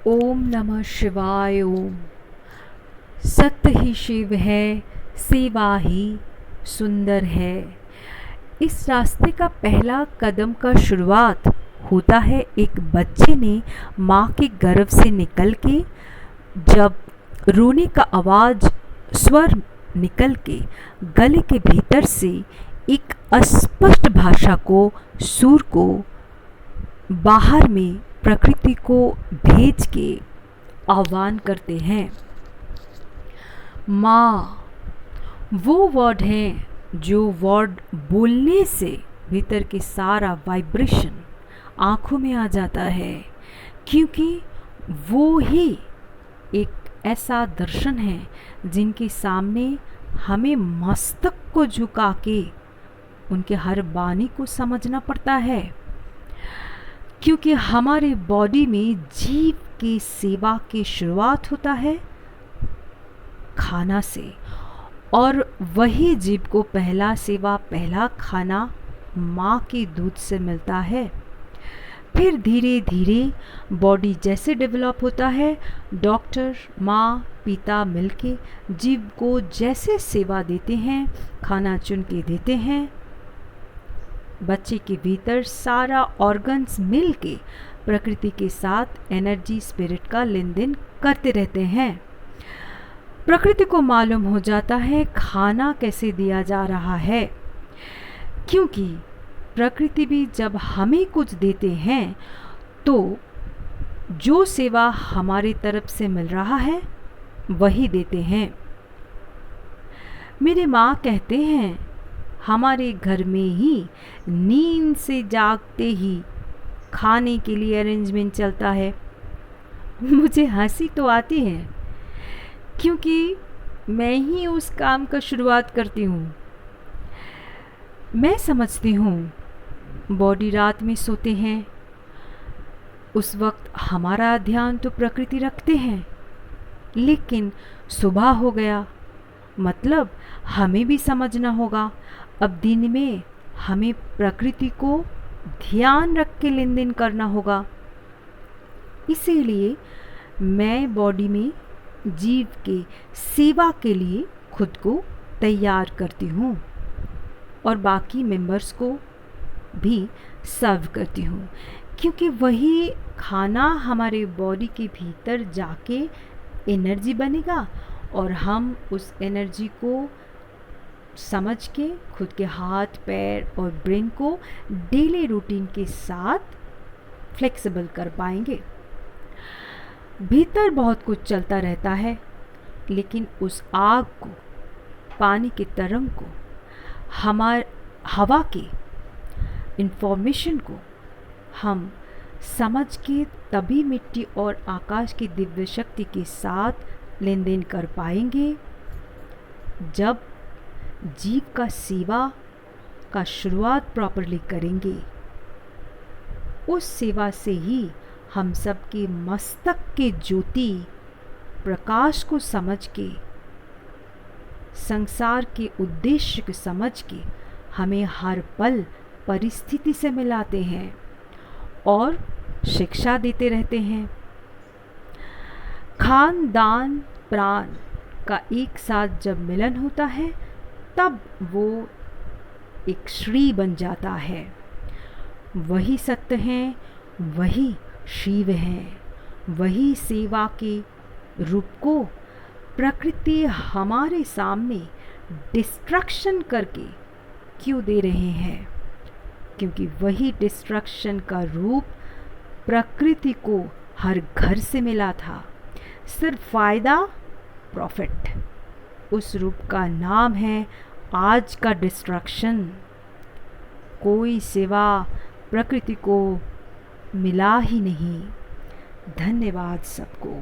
ओम नमः शिवाय। ओम। सत्य ही शिव है, सेवा ही सुंदर है। इस रास्ते का पहला कदम का शुरुआत होता है एक बच्चे ने माँ के गर्भ से निकल के, जब रोने का आवाज़ स्वर निकल के गले के भीतर से एक अस्पष्ट भाषा को, सुर को बाहर में प्रकृति को भेज के आह्वान करते हैं। माँ वो वर्ड है जो वर्ड बोलने से भीतर के सारा वाइब्रेशन आँखों में आ जाता है, क्योंकि वो ही एक ऐसा दर्शन है जिनके सामने हमें मस्तक को झुका के उनके हर बानी को समझना पड़ता है। क्योंकि हमारे बॉडी में जीव की सेवा की शुरुआत होता है खाना से, और वही जीव को पहला सेवा, पहला खाना माँ के दूध से मिलता है। फिर धीरे धीरे बॉडी जैसे डेवलप होता है, डॉक्टर, माँ, पिता मिलके जीव को जैसे सेवा देते हैं, खाना चुन के देते हैं, बच्चे के भीतर सारा ऑर्गन्स मिल के प्रकृति के साथ एनर्जी, स्पिरिट का लेन देन करते रहते हैं। प्रकृति को मालूम हो जाता है खाना कैसे दिया जा रहा है, क्योंकि प्रकृति भी जब हमें कुछ देते हैं तो जो सेवा हमारी तरफ से मिल रहा है वही देते हैं। मेरे माँ कहते हैं हमारे घर में ही नींद से जागते ही खाने के लिए अरेंजमेंट चलता है। मुझे हंसी तो आती है, क्योंकि मैं ही उस काम का शुरुआत करती हूँ। मैं समझती हूँ बॉडी रात में सोते हैं, उस वक्त हमारा ध्यान तो प्रकृति रखते हैं, लेकिन सुबह हो गया मतलब हमें भी समझना होगा अब दिन में हमें प्रकृति को ध्यान रख के लेन देन करना होगा। इसीलिए मैं बॉडी में जीव के सेवा के लिए खुद को तैयार करती हूँ और बाकी मेंबर्स को भी सर्व करती हूँ, क्योंकि वही खाना हमारे बॉडी के भीतर जाके एनर्जी बनेगा और हम उस एनर्जी को समझ के खुद के हाथ, पैर और ब्रेन को डेली रूटीन के साथ फ्लेक्सिबल कर पाएंगे। भीतर बहुत कुछ चलता रहता है, लेकिन उस आग को, पानी की तरंग को, हवा की इंफॉर्मेशन को हम समझ के तभी मिट्टी और आकाश की दिव्य शक्ति के साथ लेन देन कर पाएंगे, जब जीव का सेवा का शुरुआत प्रॉपरली करेंगे। उस सेवा से ही हम सबके मस्तक के ज्योति प्रकाश को समझ के, संसार के उद्देश्य को समझ के हमें हर पल परिस्थिति से मिलाते हैं और शिक्षा देते रहते हैं। खानदान प्राण का एक साथ जब मिलन होता है तब वो एक श्री बन जाता है। वही सत्य है, वही शिव है, वही सेवा के रूप को प्रकृति हमारे सामने डिस्ट्रक्शन करके क्यों दे रहे हैं, क्योंकि वही डिस्ट्रक्शन का रूप प्रकृति को हर घर से मिला था। सिर्फ फायदा, प्रॉफिट, उस रूप का नाम है आज का डिस्ट्रक्शन। कोई सेवा प्रकृति को मिला ही नहीं। धन्यवाद सबको।